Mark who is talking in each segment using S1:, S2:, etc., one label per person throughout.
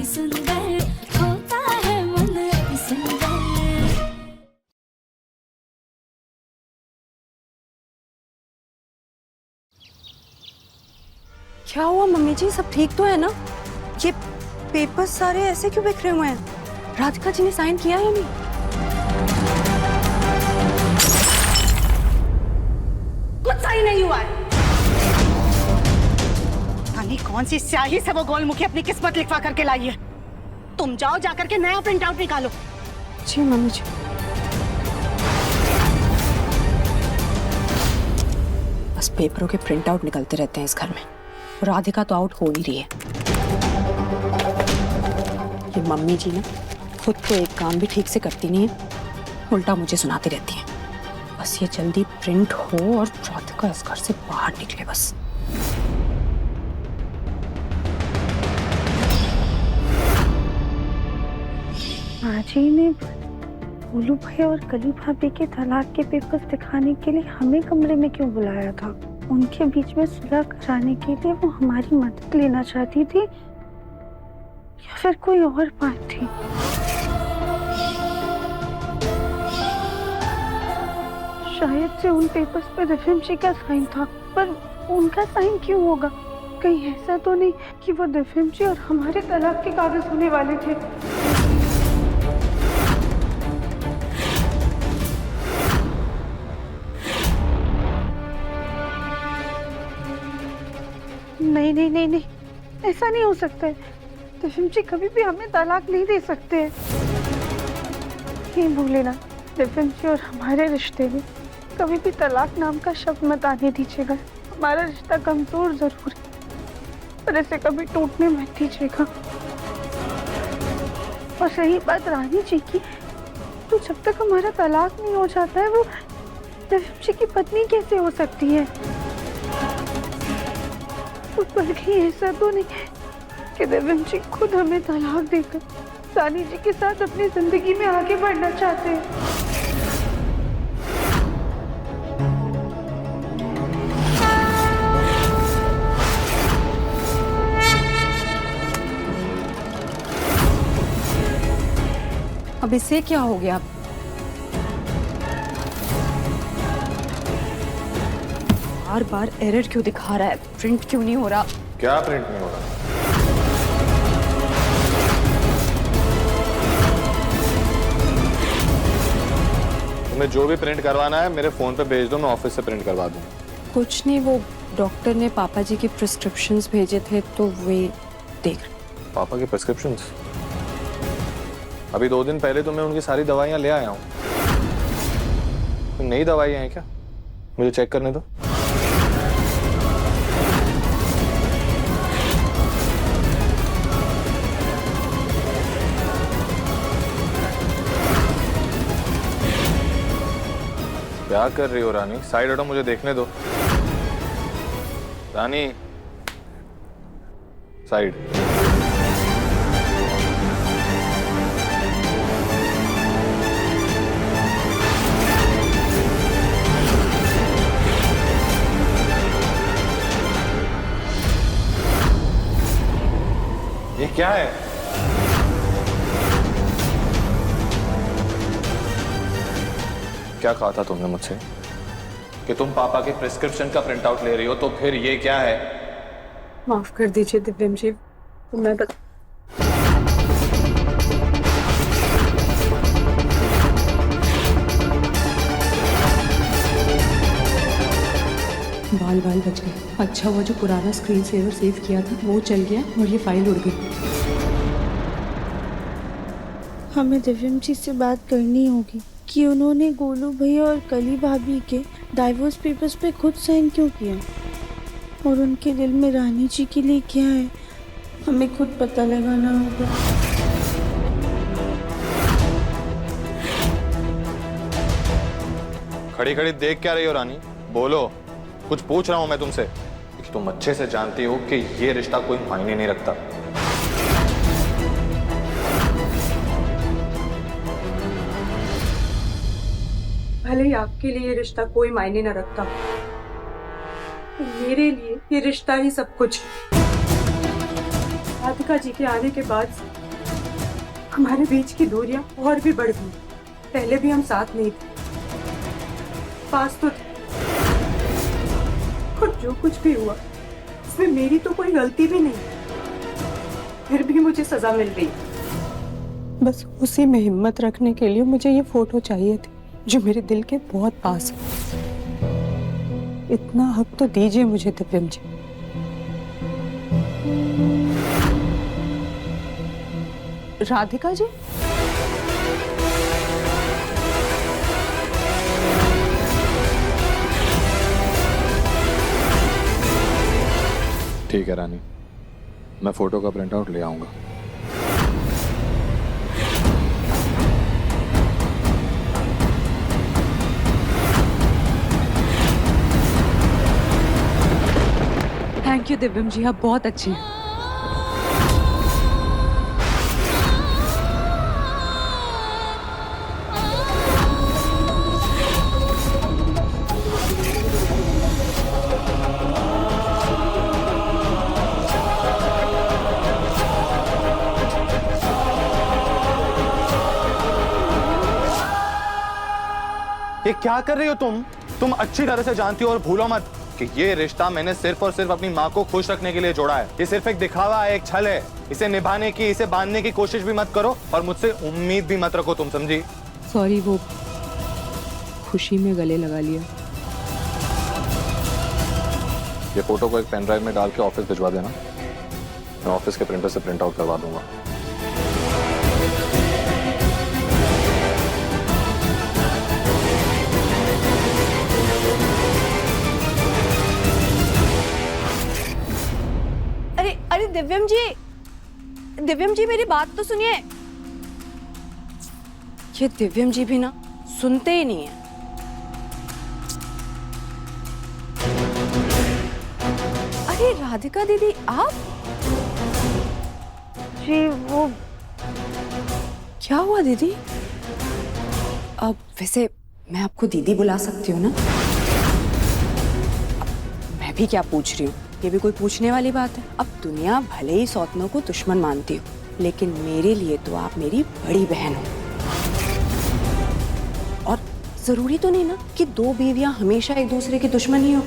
S1: सुंदर होता है मन अति सुंदर।
S2: क्या हुआ मम्मी जी, सब ठीक तो है ना? ये पेपर्स सारे ऐसे क्यों बिखरे हुए हैं? राधिका जी ने साइन किया या नहीं?
S3: कुछ सही नहीं हुआ है। रानी कौन सी स्याही से वो गोलमुखी अपनी किस्मत लिखवा करके लाई है। तुम जाओ जाकर के नया प्रिंट आउट निकालो।
S2: जी मम्मी जी। बस पेपरों के प्रिंट आउट निकलते रहते हैं इस घर में। राधिका तो आउट हो नहीं रही है। ये मम्मी जी ना खुद तो एक काम भी ठीक से करती नहीं है, उल्टा मुझे सुनाती रहती है। बस ये जल्दी प्रिंट हो और राधिका इस घर से बाहर निकले बस।
S4: आजी ने भोलू भाई और कली भाभी के तलाक के पेपर्स दिखाने के लिए हमें कमरे में क्यों बुलाया था? उनके बीच में सुलह कराने के लिए वो हमारी मदद लेना चाहती थी या फिर कोई और बात थी? शायद से उन पेपर्स पे दिव्यम जी का साइन था, पर उनका साइन क्यों होगा? कहीं ऐसा तो नहीं कि वो दिव्यम जी और हमारे तलाक के कागज होने वाले थे? नहीं नहीं नहीं नहीं, ऐसा नहीं हो सकता है। दिव्यम जी कभी भी हमें तलाक नहीं दे सकते। नहीं भूले ना, दिव्यम जी और हमारे रिश्ते में कभी भी तलाक नाम का शब्द मत आने दीजिएगा। हमारा रिश्ता कमजोर जरूर है, पर इसे कभी टूटने मत दीजिएगा। और रही बात रानी जी की, तो जब तक हमारा तलाक नहीं हो जाता है वो दिव्यम जी की पत्नी कैसे हो सकती है? पर कहीं ऐसा तो नहीं कि दिव्यम जी खुद हमें तलाक देकर रानी जी के साथ अपनी जिंदगी में आगे बढ़ना चाहते हैं?
S2: अब इससे क्या हो गया? बार बार एरर क्यों दिखा रहा है? प्रिंट क्यों नहीं हो रहा?
S5: क्या प्रिंट नहीं हो रहा? तुम्हें जो भी प्रिंट करवाना है मेरे फोन पे भेज दो, मैं ऑफिस से प्रिंट करवा दूंगा।
S2: कुछ नहीं, वो डॉक्टर ने पापा जी के प्रिस्क्रिप्शंस भेजे थे तो वे देख।
S5: पापा के प्रिस्क्रिप्शंस? अभी 2 दिन पहले तो मैं उनकी सारी दवाइयां ले आया हूँ। नई दवाइयां हैं क्या? मुझे चेक करने दो। क्या कर रही हो रानी? साइड हटो, मुझे देखने दो। रानी साइड। ये क्या है? क्या कहा था तुमने मुझसे कि तुम पापा के प्रिस्क्रिप्शन का प्रिंट आउट ले रही हो? तो फिर ये क्या है?
S2: माफ कर दीजिए दिव्यम जी, मैं बाल बाल बच गए। अच्छा वो जो पुराना स्क्रीन सेवर सेव किया था वो चल गया और ये फाइल उड़ गई।
S4: हमें दिव्यम जी से बात करनी होगी कि उन्होंने गोलू भैया और कली भाभी के डाइवोर्स पेपर्स पे खुद साइन क्यों किया, और उनके दिल में रानी जी के लिए क्या है, हमें खुद पता लगाना होगा।
S5: खड़ी खड़ी देख क्या रही हो रानी? बोलो, कुछ पूछ रहा हूं मैं तुमसे। कि तुम अच्छे से जानती हो कि ये रिश्ता कोई मायने नहीं रखता।
S2: भले ही आपके लिए ये रिश्ता कोई मायने न रखता, मेरे लिए ये रिश्ता ही सब कुछ है। आप राधिका जी के आने के बाद हमारे बीच की दूरियां और भी बढ़ गई। पहले भी हम साथ नहीं थे, पास तो थे। और जो कुछ भी हुआ इसमें मेरी तो कोई गलती भी नहीं, फिर भी मुझे सजा मिल रही। बस उसी में हिम्मत रखने के लिए मुझे ये फोटो चाहिए थी जो मेरे दिल के बहुत पास है। इतना हक तो दीजिए मुझे दिव्यम जी। राधिका जी,
S5: ठीक है रानी, मैं फोटो का प्रिंट आउट ले आऊंगा।
S2: थैंक यू दिव्यम जी, आप बहुत अच्छी हैं।
S5: ये क्या कर रही हो तुम अच्छी तरह से जानती हो और भूलो मत कि ये रिश्ता मैंने सिर्फ और सिर्फ अपनी माँ को खुश रखने के लिए जोड़ा है। ये सिर्फ एक दिखावा है, एक छल है। इसे निभाने की, इसे बांधने की कोशिश भी मत करो और मुझसे उम्मीद भी मत रखो, तुम समझी?
S2: सॉरी, वो खुशी में गले लगा लिया।
S5: ये फोटो को एक पेन ड्राइव में डाल के ऑफिस भिजवा देना, मैं ऑफिस के प्रिंटर से प्रिंट आउट करवा दूंगा।
S2: अरे दिव्यम जी मेरी बात तो सुनिए। ये दिव्यम जी भी ना सुनते ही नहीं है। अरे राधिका दीदी, आप?
S4: जी वो
S2: क्या हुआ दीदी? अब वैसे मैं आपको दीदी बुला सकती हूँ ना? मैं भी क्या पूछ रही हूँ, ये भी कोई पूछने वाली बात है? अब दुनिया भले ही सौतनों को दुश्मन मानती हो, लेकिन मेरे लिए तो आप मेरी बड़ी बहन हो। और जरूरी तो नहीं ना कि दो बीवियां हमेशा एक दूसरे की दुश्मन ही हो।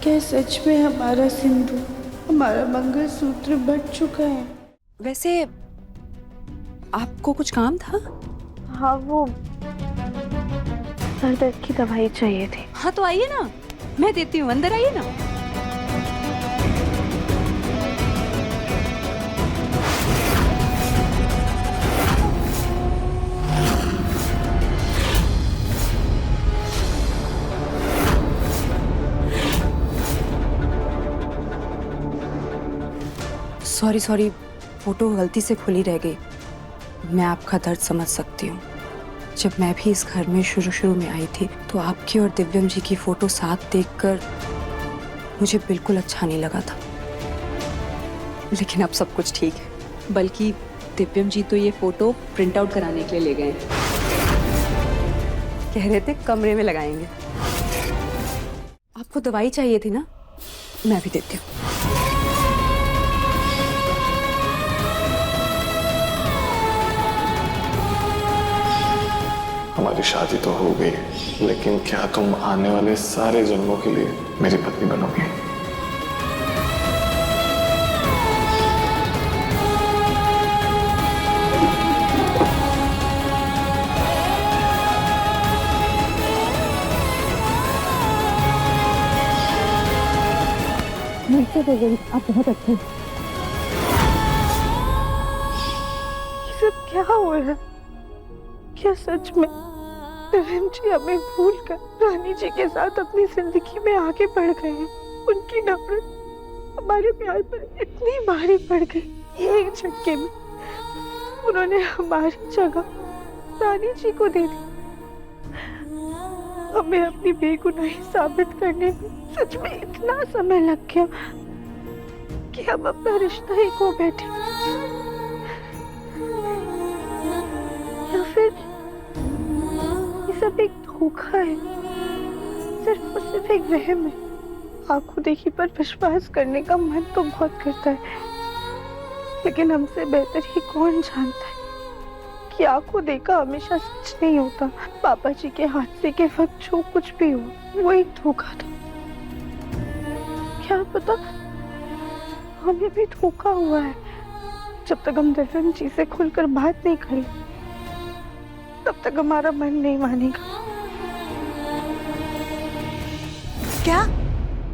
S4: क्या सच में हमारा सिंदूर, हमारा मंगलसूत्र बट चुका है?
S2: वैसे आपको कुछ काम था?
S4: हाँ, वो सर दर्द की दवाई चाहिए थी।
S2: हाँ तो आइए ना, मैं देती हूँ, अंदर आइए ना। सॉरी, फोटो गलती से खुली रह गई। मैं आपका दर्द समझ सकती हूँ। जब मैं भी इस घर में शुरू में आई थी तो आपकी और दिव्यम जी की फोटो साथ देखकर मुझे बिल्कुल अच्छा नहीं लगा था, लेकिन अब सब कुछ ठीक है। बल्कि दिव्यम जी तो ये फोटो प्रिंट आउट कराने के लिए ले गए, कह रहे थे कमरे में लगाएंगे। आपको दवाई चाहिए थी ना, मैं भी देती हूँ।
S5: हमारी शादी तो हो गई, लेकिन क्या तुम आने वाले सारे जन्मों के लिए मेरी पत्नी बनोगी?
S4: आप बहुत अच्छे। ये सब क्या हो रहा है? क्या सच में दिव्यम जी हमें भूलकर रानी जी के साथ अपनी जिंदगी में आगे बढ़ गए हैं? उनकी नफरत हमारे प्यार पर इतनी भारी पड़ गई, एक झटके में उन्होंने हमारी जगह रानी जी को दे दी। हमें अपनी बेगुनाही साबित करने में सच में इतना समय लग गया कि हम अपना रिश्ता ही खो बैठे। या फिर ये सब एक धोखा है? सिर्फ और सिर्फ एक वहम है। आंखों देखी पर विश्वास करने का मन तो बहुत करता है, लेकिन हमसे बेहतर ही कौन जानता है कि आंखों देखा हमेशा सच नहीं होता। पापा जी के हादसे के वक्त जो कुछ भी हुआ वो एक धोखा था। क्या पता हमें भी धोखा हुआ है। जब तक हम दिव्यम जी से खुलकर बात नहीं करें तब तक हमारा मन नहीं मानेगा।
S3: क्या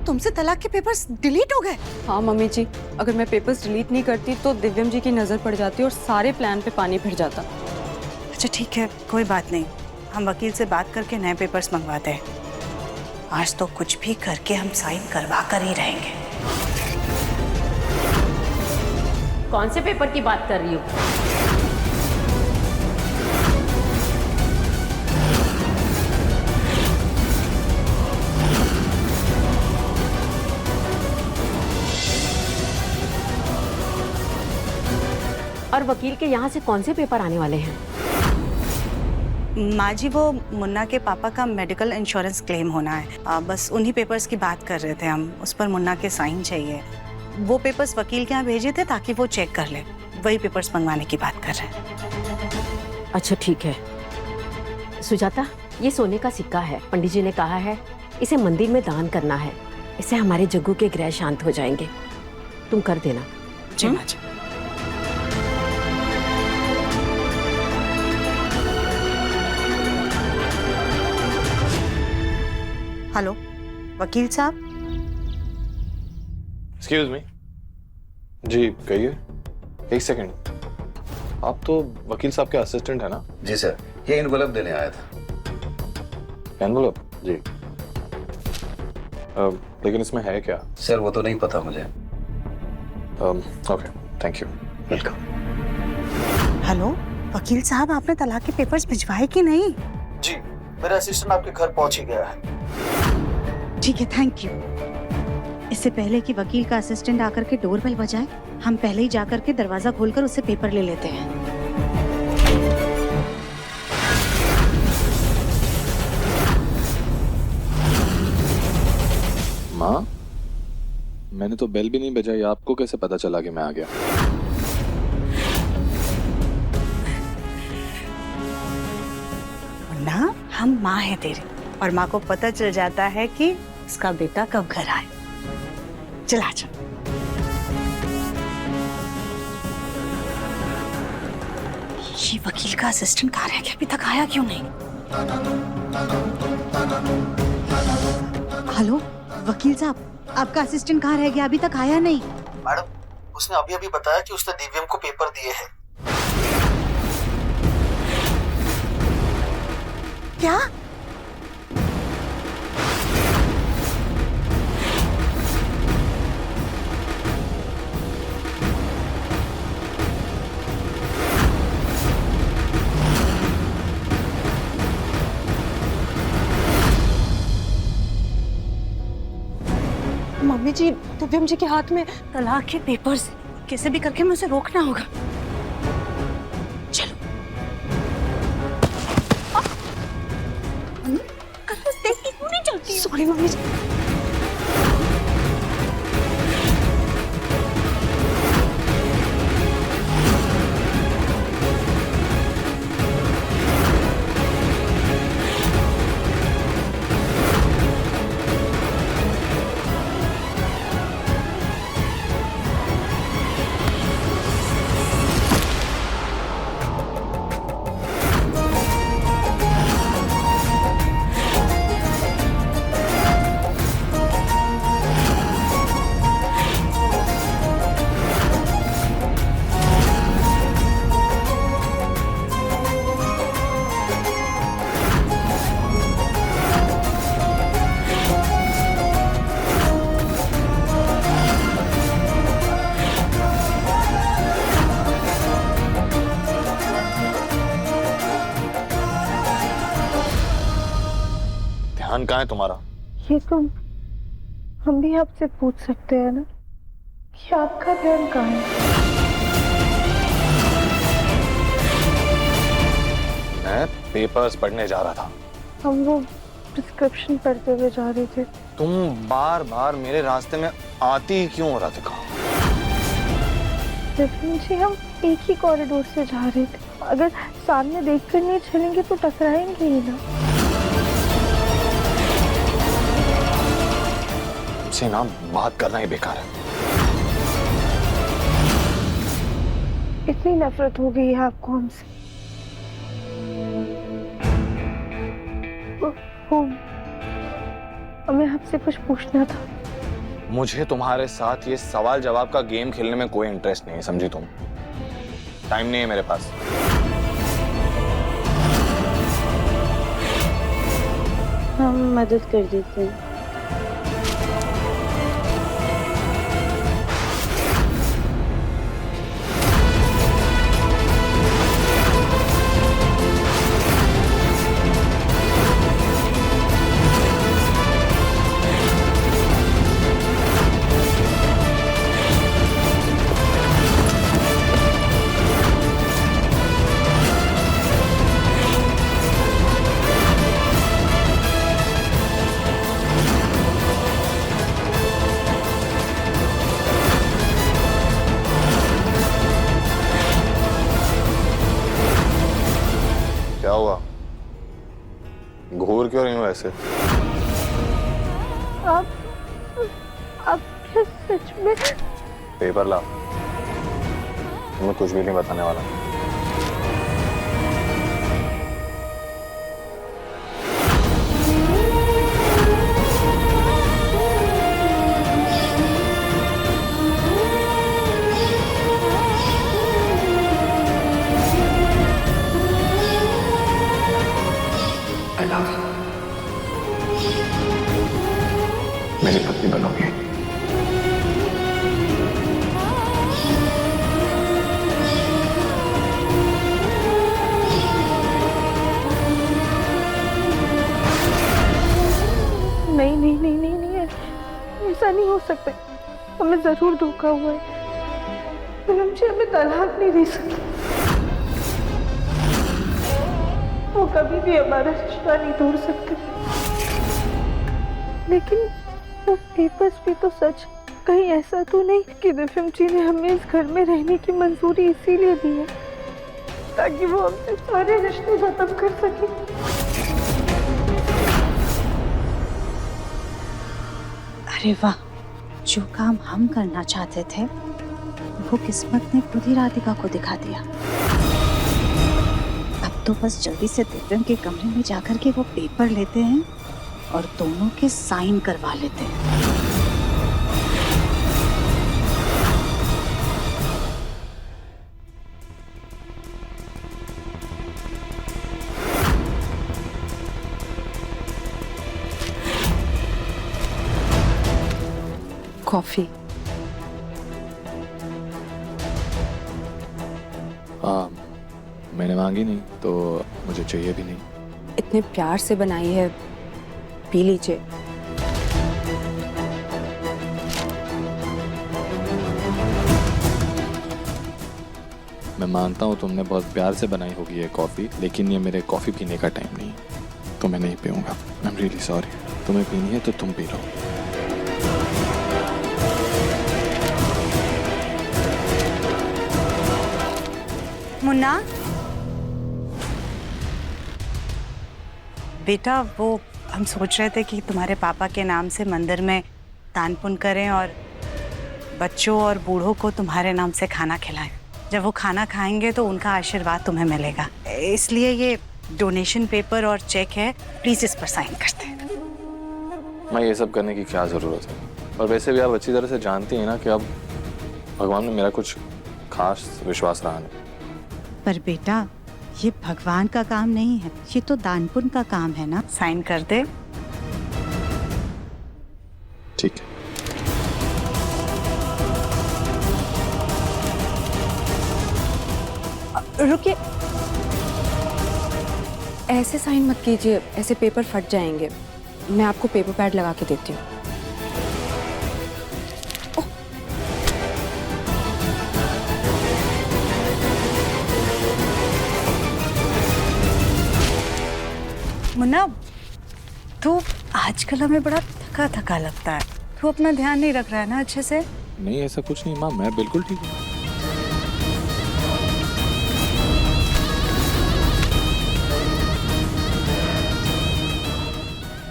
S3: तुमसे तलाक के पेपर्स डिलीट हो गए?
S2: हाँ मम्मी जी, अगर मैं पेपर्स डिलीट नहीं करती तो दिव्यम जी की नजर पड़ जाती और सारे प्लान पे पानी फिर जाता।
S6: अच्छा ठीक है, कोई बात नहीं, हम वकील से बात करके नए पेपर्स मंगवाते हैं। आज तो कुछ भी करके हम साइन करवा कर ही रहेंगे।
S7: कौन से पेपर की बात कर रही हो? और वकील के यहाँ से कौन से पेपर आने वाले हैं?
S6: माँ जी, वो मुन्ना के पापा का मेडिकल इंश्योरेंस क्लेम होना है। बस उन्हीं पेपर्स की बात कर रहे थे हम। उस पर मुन्ना के साइन चाहिए। वो पेपर्स वकील के यहाँ भेजे थे ताकि वो चेक कर ले। वही पेपर्स मंगवाने की बात कर रहे हैं।
S7: अच्छा ठीक है। सुजाता, ये सोने का सिक्का है। पंडित जी ने कहा है इसे मंदिर में दान करना है। इससे हमारे जग्गू के ग्रह शांत हो जाएंगे। तुम कर देना।
S6: जी माँ जी। हेलो वकील साहब।
S5: Excuse me. जी कहिए। एक सेकंड, आप तो वकील साहब के असिस्टेंट है ना?
S8: जी सर, ये एनवलप देने आया था।
S5: एनवलप? जी। लेकिन इसमें है क्या?
S8: सर वो तो नहीं पता मुझे।
S5: Okay, thank you.
S8: Welcome.
S6: Hello वकील साहब, आपने तलाक के पेपर्स भिजवाए कि नहीं?
S8: जी, मेरा असिस्टेंट आपके घर पहुंच ही गया है।
S6: ठीक है, थैंक यू। इससे पहले कि वकील का असिस्टेंट आकर के डोरबेल बजाए, हम पहले ही जाकर के दरवाजा खोलकर उससे पेपर ले लेते हैं।
S5: माँ, मैंने तो बेल भी नहीं बजाई, आपको कैसे पता चला कि मैं आ गया?
S6: ना, हम माँ है तेरी, और माँ को पता चल जाता है कि उसका बेटा कब घर आए। चला जा। ये वकील का असिस्टेंट कहाँ रह गया? अभी तक आया क्यों नहीं? हेलो वकील साहब, आपका असिस्टेंट कहाँ रह गया? अभी तक आया नहीं।
S8: मैडम, उसने अभी अभी बताया कि उसने दिव्यम को पेपर दिए हैं।
S6: क्या?
S3: मम्मी जी, दिव्यम जी के हाथ में
S6: तलाक के पेपर्स। कैसे भी करके मुझे रोकना होगा। चलो। देखती क्यों नहीं चलती?
S3: सॉरी मम्मी जी।
S5: ध्यान कहाँ है तुम्हारा?
S4: ये तो हम भी आपसे पूछ सकते हैं ना कि आपका ध्यान कहाँ है?
S5: मैं पेपर्स पढ़ने जा रहा था।
S4: हम वो प्रिस्क्रिप्शन पढ़ते हुए जा रहे थे।
S5: तुम बार बार मेरे रास्ते में आती क्यों राधिका?
S4: दिव्यम जी, हम एक ही कॉरिडोर से जा रहे थे, अगर सामने देखकर नहीं चलेंगे तो टकराएंगे ही ना।
S5: तुमसे ना बात करना ही बेकार है।
S4: इतनी नफरत हो गई है आपको हमसे। हमें आपसे कुछ पूछना था।
S5: मुझे तुम्हारे साथ ये सवाल जवाब का गेम खेलने में कोई इंटरेस्ट नहीं है, समझी तुम? टाइम नहीं है मेरे पास।
S4: हम मदद कर देते हैं।
S5: क्या हुआ? घूर क्यों रही हूँ ऐसे?
S4: आप क्या सच में?
S5: पेपर ला, मैं कुछ भी नहीं बताने वाला। मेरी पत्नी बनोगी।
S4: नहीं नहीं नहीं नहीं नहीं, ऐसा नहीं हो सकता। हमें जरूर धोखा हुआ है। फिर मुझे हमें तलाक नहीं दे सकती। वो कभी भी हमारा रिश्ता नहीं तोड़ सकते। लेकिन वो पेपर्स भी तो सच। कहीं ऐसा तो नहीं कि दिव्यम जी ने हमें इस घर में रहने की मंजूरी इसीलिए दी है ताकि वो हमसे सारे रिश्ते खत्म कर सके।
S6: अरे वाह, जो काम हम करना चाहते थे वो किस्मत ने खुद ही राधिका को दिखा दिया। अब तो बस जल्दी से दिव्यम के कमरे में जाकर के वो पेपर लेते हैं और दोनों के साइन करवा लेते हैं।
S2: कॉफी।
S5: हाँ, मैंने मांगी नहीं तो मुझे चाहिए भी नहीं।
S2: इतने प्यार से बनाई है, पी लीजिए।
S5: मैं मानता हूँ तुमने बहुत प्यार से बनाई होगी ये कॉफी, लेकिन ये मेरे कॉफी पीने का टाइम नहीं है, तो मैं नहीं पीऊंगा। I am really sorry. तुम्हें पीनी है तो तुम पी लो।
S6: मुन्ना बेटा, वो हम सोच रहे थे कि तुम्हारे पापा के नाम से मंदिर में दान पुण्य करें और बच्चों और बूढ़ों को तुम्हारे नाम से खाना खिलाएं। जब वो खाना खाएंगे तो उनका आशीर्वाद तुम्हें मिलेगा, इसलिए ये डोनेशन पेपर और चेक है, प्लीज इस पर साइन कर दें।
S5: मैं ये सब करने की क्या जरूरत है? और वैसे भी आप अच्छी तरह से जानती हैं ना कि अब भगवान में मेरा कुछ खास विश्वास रहा नहीं।
S6: पर बेटा, ये भगवान का काम नहीं है, ये तो दान पुण्य का काम है ना। साइन कर दे।
S5: ठीक है।
S2: रुकिए, ऐसे साइन मत कीजिए, ऐसे पेपर फट जाएंगे। मैं आपको पेपर पैड लगा के देती हूँ।
S6: मुन्ना, तो आजकल हमें बड़ा थका थका लगता है। तू अपना ध्यान नहीं रख रहा है ना अच्छे से?
S5: नहीं ऐसा कुछ नहीं माँ, मैं बिल्कुल ठीक हूँ।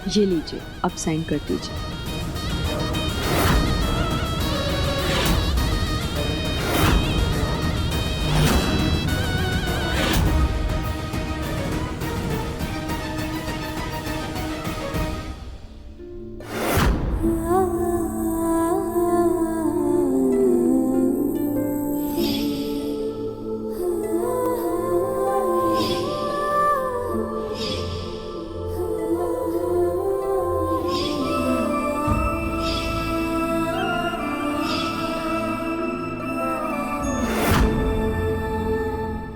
S2: ये लीजिए, अब साइन कर दीजिए।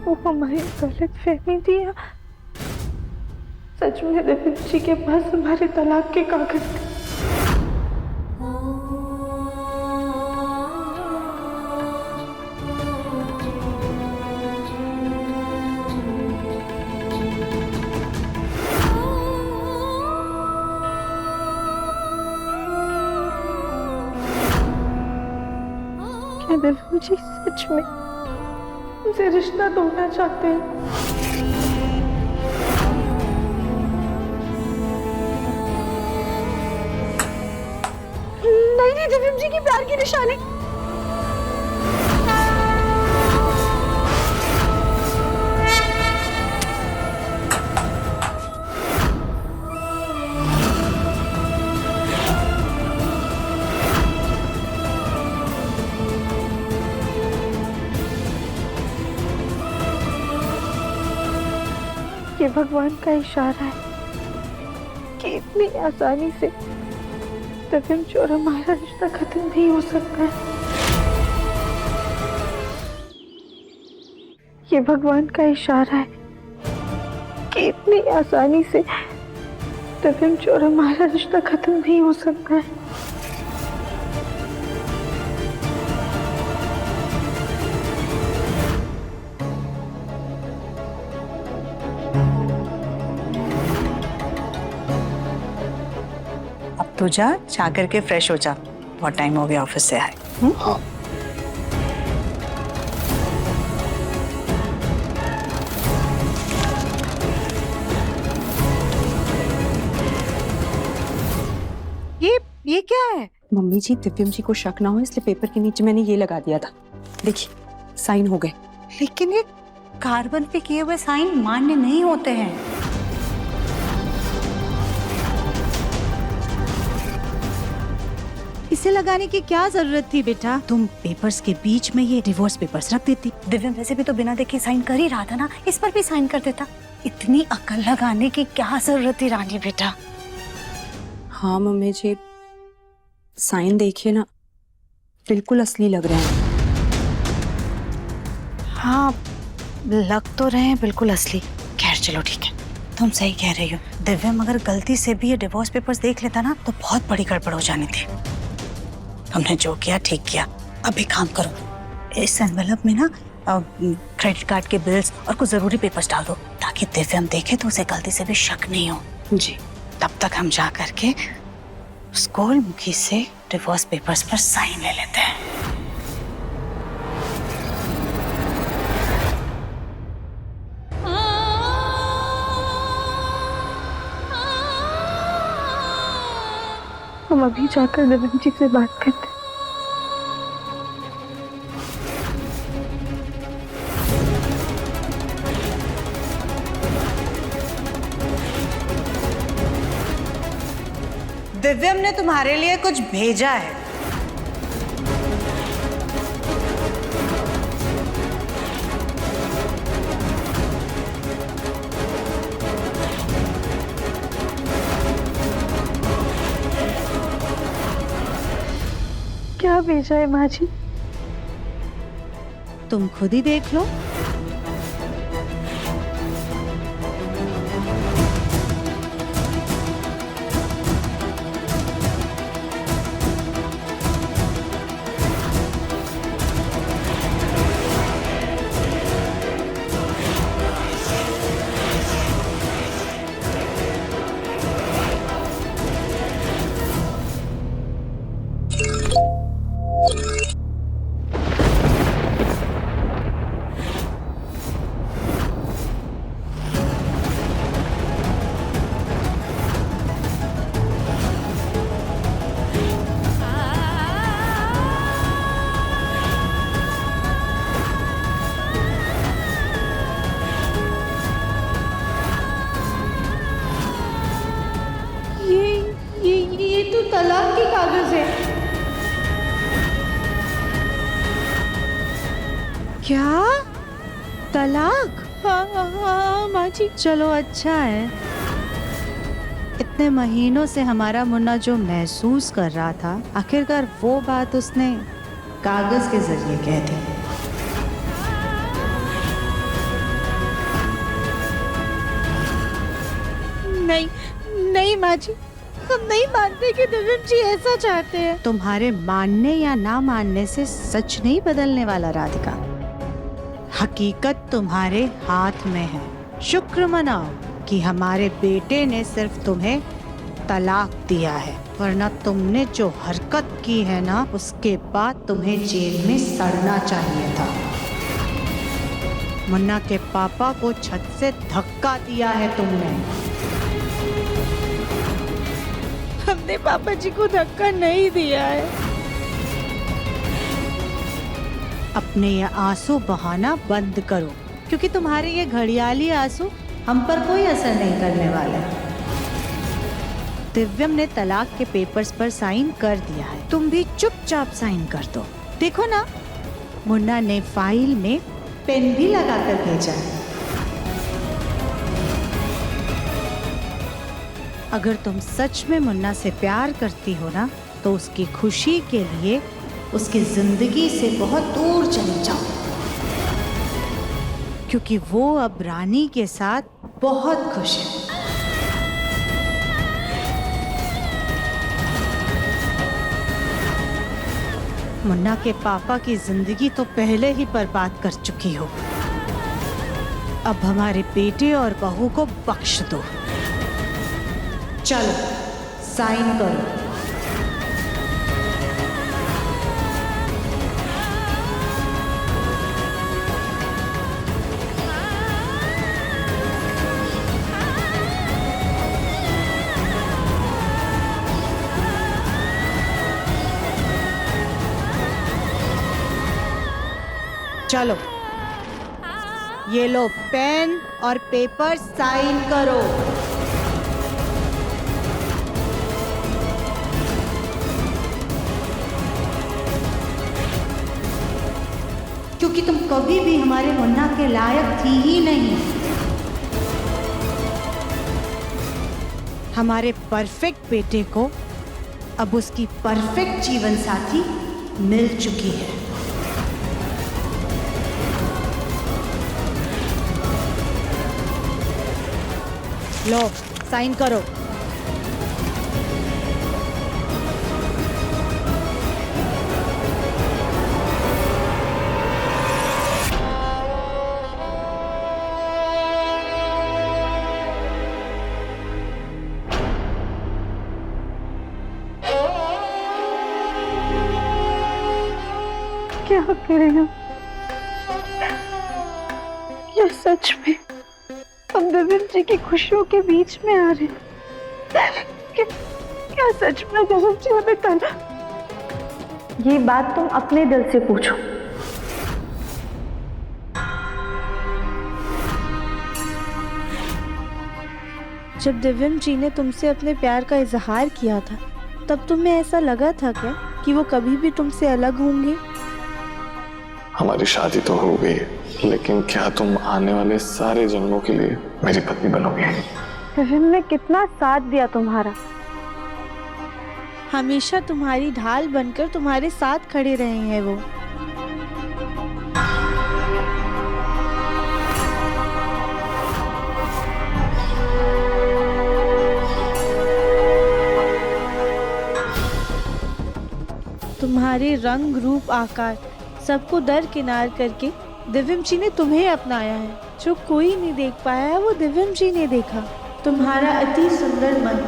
S4: वो हमारी गलत फहमी थी या सच में दिव्यम जी के पास हमारे तलाक के कागज थे? क्या दिव्यम जी सच में उनसे रिश्ता तोड़ना चाहते हैं? नहीं नहीं, दिव्यम जी की प्यार की निशानी। ये भगवान का इशारा है कि इतनी आसानी से दिव्यम जी और हमारा रिश्ता खत्म नहीं हो सकता है। ये भगवान का इशारा है कि इतनी आसानी से दिव्यम जी और हमारा रिश्ता खत्म नहीं हो सकता है।
S6: अब तो जा करके फ्रेश हो जा, बहुत टाइम हो गया ऑफिस से आए।
S5: हाँ।
S6: ये क्या है?
S2: मम्मी जी, दिव्यम जी को शक ना हो इसलिए पेपर के नीचे मैंने ये लगा दिया था। देखिए, साइन हो गए।
S6: लेकिन ये कार्बन पे किए हुए साइन मान्य नहीं होते हैं।
S3: इसे लगाने की क्या जरूरत थी बेटा?
S6: तुम पेपर्स के बीच में ये डिवोर्स पेपर्स रख देती। दिव्यम वैसे भी तो बिना देखे साइन कर ही रहा था ना, इस पर भी साइन कर देता। इतनी अकल लगाने की क्या जरूरत थी रानी बेटा?
S2: हाँ मम्मी जी, साइन देखिए ना, बिल्कुल असली लग रहे हैं।
S6: हाँ लग तो रहे हैं बिल्कुल असली। खैर चलो ठीक है, तुम सही कह रही हो। दिव्यम अगर गलती से भी ये डिवोर्स पेपर्स देख लेता ना तो बहुत बड़ी गड़बड़ हो जानी थी। हमने जो किया ठीक किया। अब एक काम करो, इस एनवेलप में ना क्रेडिट कार्ड के बिल्स और कुछ जरूरी पेपर्स डाल दो ताकि दिव्यम देखे तो उसे गलती से भी शक नहीं हो।
S2: जी।
S6: तब तक हम जा करके स्कूल मुखी से डिवोर्स पेपर्स पर साइन ले लेते हैं।
S4: हम अभी जाकर दिव्यम जी से बात करते हैं।
S6: दिव्यम ने तुम्हारे लिए कुछ भेजा है।
S4: क्या भेजा है माँ जी?
S3: तुम खुद ही देख लो।
S4: क्या? तलाक?
S3: हाँ माँ जी।
S6: चलो अच्छा है, इतने महीनों से हमारा मुन्ना जो महसूस कर रहा था, आखिरकार वो बात उसने कागज के जरिए कह दी।
S4: नहीं नहीं माँ जी, हम नहीं मानते कि दिव्यम जी ऐसा चाहते हैं।
S6: तुम्हारे मानने या ना मानने से सच नहीं बदलने वाला राधिका। हकीकत तुम्हारे हाथ में है। शुक्र मनाओ कि हमारे बेटे ने सिर्फ तुम्हें तलाक दिया है, वरना तुमने जो हरकत की है ना, उसके बाद तुम्हें जेल में सड़ना चाहिए था। मुन्ना के पापा को छत से धक्का दिया है तुमने।
S4: हमने पापा जी को धक्का नहीं दिया है।
S6: अपने ये आंसू बहाना बंद करो, क्योंकि तुम्हारे ये घड़ियाली आंसू हम पर कोई असर नहीं करने वाले। दिव्यम ने तलाक के पेपर्स पर साइन कर दिया है, तुम भी चुपचाप साइन कर दो। देखो ना, मुन्ना ने फाइल में पेन भी लगाकर भेजा है। अगर तुम सच में मुन्ना से प्यार करती हो ना, तो उसकी खुशी के लिए उसकी जिंदगी से बहुत दूर चली जाओ, क्योंकि वो अब रानी के साथ बहुत खुश है। मुन्ना के पापा की जिंदगी तो पहले ही बर्बाद कर चुकी हो, अब हमारे बेटे और बहू को बख्श दो। चलो साइन करो। चलो ये लो पेन और पेपर, साइन करो। क्योंकि तुम कभी भी हमारे मुन्ना के लायक थी ही नहीं। हमारे परफेक्ट बेटे को अब उसकी परफेक्ट जीवन साथी मिल चुकी है। लो साइन करो।
S4: क्या करेगा? क्या सच में हम दिव्यम जी की खुशियों के बीच में आ रहे हैं? क्या सच में दिव्यम जी हमें तलाक? ये बात तुम अपने दिल से पूछो। जब दिव्यम जी ने तुमसे अपने प्यार का इजहार किया था, तब तुम्हें ऐसा लगा था क्या कि वो कभी भी तुमसे अलग होंगे?
S5: हमारी शादी तो हो गई, लेकिन क्या तुम आने वाले सारे जन्मों के लिए मेरी पत्नी बनोगे?
S4: दिव्यम ने कितना साथ दिया तुम्हारा, हमेशा तुम्हारी ढाल बनकर तुम्हारे साथ खड़े रहे हैं वो। तुम्हारे रंग रूप आकार सबको दरकिनार करके दिव्यम जी ने तुम्हें अपनाया है। जो कोई नहीं देख पाया है वो दिव्यम जी ने देखा। तुम्हारा अति सुंदर मन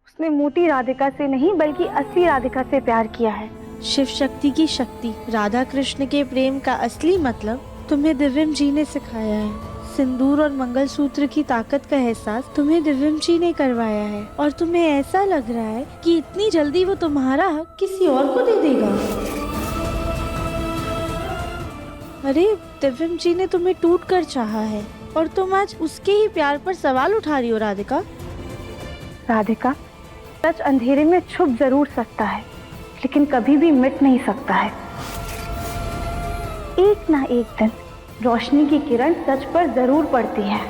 S4: उसने मोटी राधिका से नहीं बल्कि असली राधिका से प्यार किया है। शिव शक्ति की शक्ति, राधा कृष्ण के प्रेम का असली मतलब तुम्हें दिव्यम जी ने सिखाया है। सिंदूर और मंगलसूत्र की ताकत का एहसास तुम्हें दिव्यम जी ने करवाया है, और तुम्हें ऐसा लग रहा है कि इतनी जल्दी वो तुम्हारा हक किसी और को दे देगा। अरे दिव्यम जी ने तुम्हें टूट कर चाहा है, और तुम आज उसके ही प्यार पर सवाल उठा रही हो। राधिका, राधिका, सच अंधेरे में छुप जरूर सकता है, लेकिन कभी भी मिट नहीं सकता है। एक ना एक दिन रोशनी की किरण सच पर जरूर पड़ती है।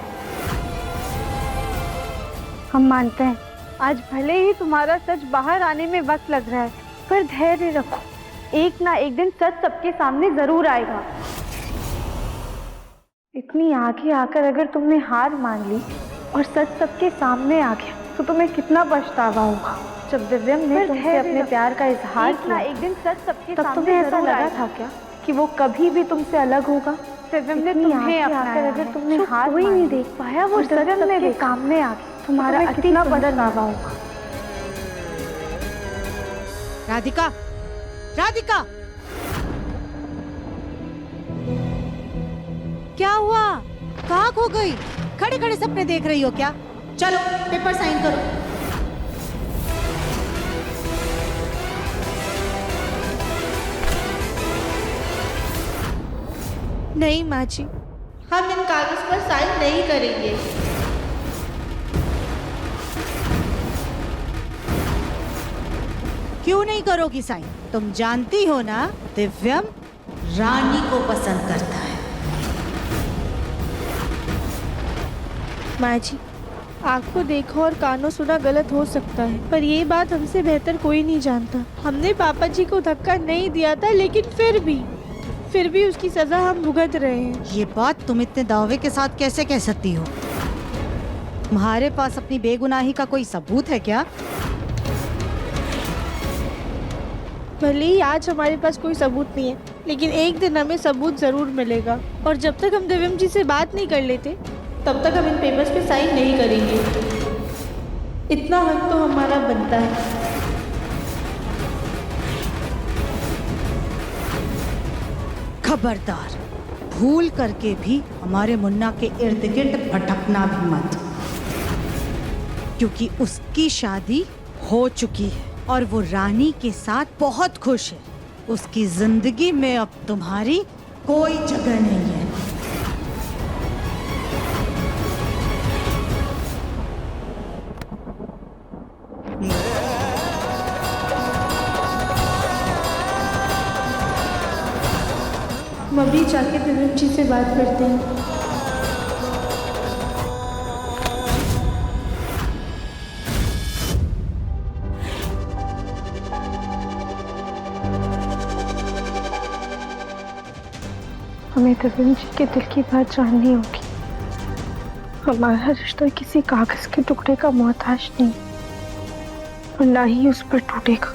S4: हम मानते हैं आज भले ही तुम्हारा सच बाहर आने में वक्त लग रहा है, पर धैर्य रखो, एक ना एक दिन सच सबके सामने जरूर आएगा। इतनी आगे आकर अगर तुमने हार मान ली और सच सबके सामने आ गया तो तुम्हें कितना पछतावा होगा। जब दिव्यम ने तुमसे अपने प्यार का इजहार किया, एक दिन सच सबके तब तुम्हें ऐसा लगा था क्या कि वो कभी भी तुमसे अलग होगा? दिव्यम ने तुम्हें अपनाया, अगर तुमने हार कोई नहीं देख पाया, वो दिव्यम ने सामने आ गया, तुम्हारा कितना पछतावा होगा।
S3: राधिका, राधिका, क्या हुआ? कहाँ खो गई? खड़े खड़े सपने देख रही हो क्या? चलो पेपर साइन करो।
S9: नहीं माँ जी, हम इन कागज पर साइन नहीं करेंगे।
S3: क्यों नहीं करोगी साइन? तुम जानती हो ना, दिव्यम रानी को पसंद करता है।
S9: माँ जी, आंखों देखा और कानों सुना गलत हो सकता है, पर ये बात हमसे बेहतर कोई नहीं जानता। हमने पापा जी को धक्का नहीं दिया था, लेकिन फिर भी उसकी सजा हम भुगत रहे हैं।
S3: ये बात तुम इतने दावे के साथ कैसे कह सकती हो? तुम्हारे पास अपनी बेगुनाही का कोई सबूत है क्या?
S9: भले ही आज हमारे पास कोई सबूत नहीं है, लेकिन एक दिन हमें सबूत जरूर मिलेगा। और जब तक हम दिव्यम जी से बात नहीं कर लेते, तब तक हम इन पेपर्स पे साइन नहीं करेंगे। इतना हक तो हमारा बनता है।
S3: खबरदार, भूल करके भी हमारे मुन्ना के इर्द गिर्द भटकना भी मत, क्योंकि उसकी शादी हो चुकी है और वो रानी के साथ बहुत खुश है। उसकी जिंदगी में अब तुम्हारी कोई जगह नहीं है।
S9: हम अभी जाके दिव्यम जी से बात करते हैं।
S4: हमें दिव्यम जी के दिल की बात जाननी होगी। हमारा रिश्ता किसी कागज के टुकड़े का मोहताज नहीं और ना ही उस पर टूटेगा।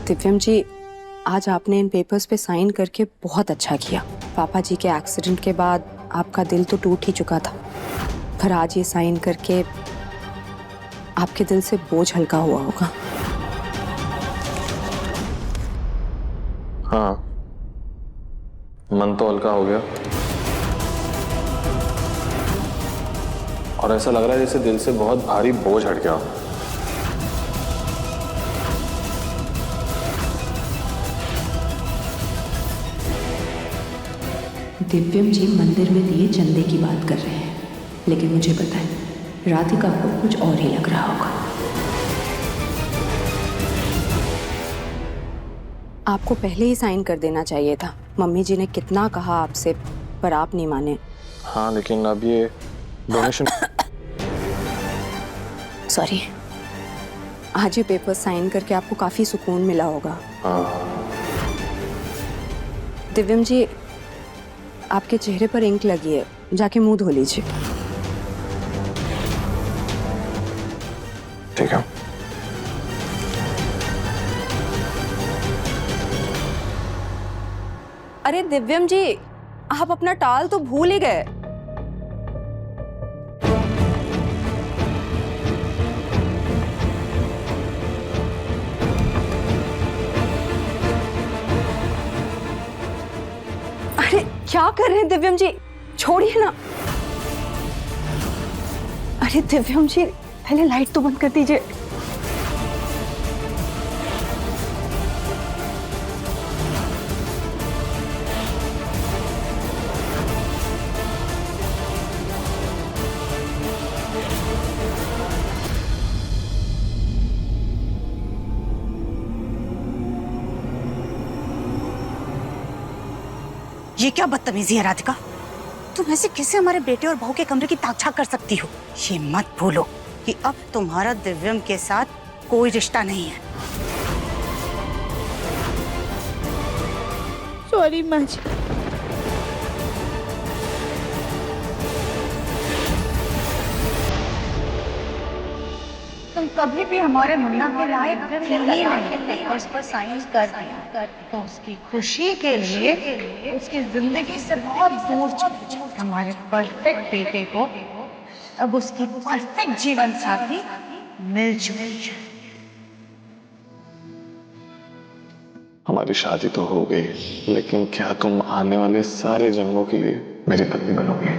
S2: दिव्यम जी, आज आपने इन पेपर्स पे साइन करके बहुत अच्छा किया। पापा जी के एक्सीडेंट के बाद आपका दिल तो टूट ही चुका था, पर आज ये साइन करके आपके दिल से बोझ हल्का हुआ होगा।
S5: हाँ, मन तो हल्का हो गया और ऐसा लग रहा है जैसे दिल से बहुत भारी बोझ हट गया।
S2: दिव्यम जी मंदिर में दिए चंदे की बात कर रहे हैं, लेकिन मुझे पता है राधिका को कुछ और ही लग रहा होगा। आपको पहले ही साइन कर देना चाहिए था। मम्मी जी ने कितना कहा आपसे, पर आप नहीं माने।
S5: हाँ, लेकिन अब ये डोनेशन
S2: सॉरी, आज ये पेपर साइन करके आपको काफी सुकून मिला होगा।
S5: हाँ।
S2: दिव्यम जी, आपके चेहरे पर इंक लगी है, जाके मुंह धो लीजिए।
S5: ठीक है।
S2: अरे दिव्यम जी, आप अपना टाल तो भूल ही गए। अरे क्या कर रहे हैं दिव्यम जी, छोड़िए ना। अरे दिव्यम जी, पहले लाइट तो बंद कर दीजिए।
S6: ये क्या बदतमीजी है राधिका? तुम ऐसे कैसे हमारे बेटे और बहू के कमरे की ताक-झाक कर सकती हो? ये मत भूलो कि अब तुम्हारा दिव्यम के साथ कोई रिश्ता नहीं है।
S9: सॉरी माँ जी।
S6: तुम कभी भी हमारे मुन्ना के लायक पेपर्स पर साइन कर दिया तो उसकी खुशी के लिए उसकी जिंदगी से बहुत दूर चले हमारे परफेक्ट बेटे को अब उसकी परफेक्ट जीवन साथी मिल चुकी।
S5: हमारी शादी तो हो गई, लेकिन क्या तुम आने वाले सारे जन्मों के लिए मेरी पत्नी बनोगे?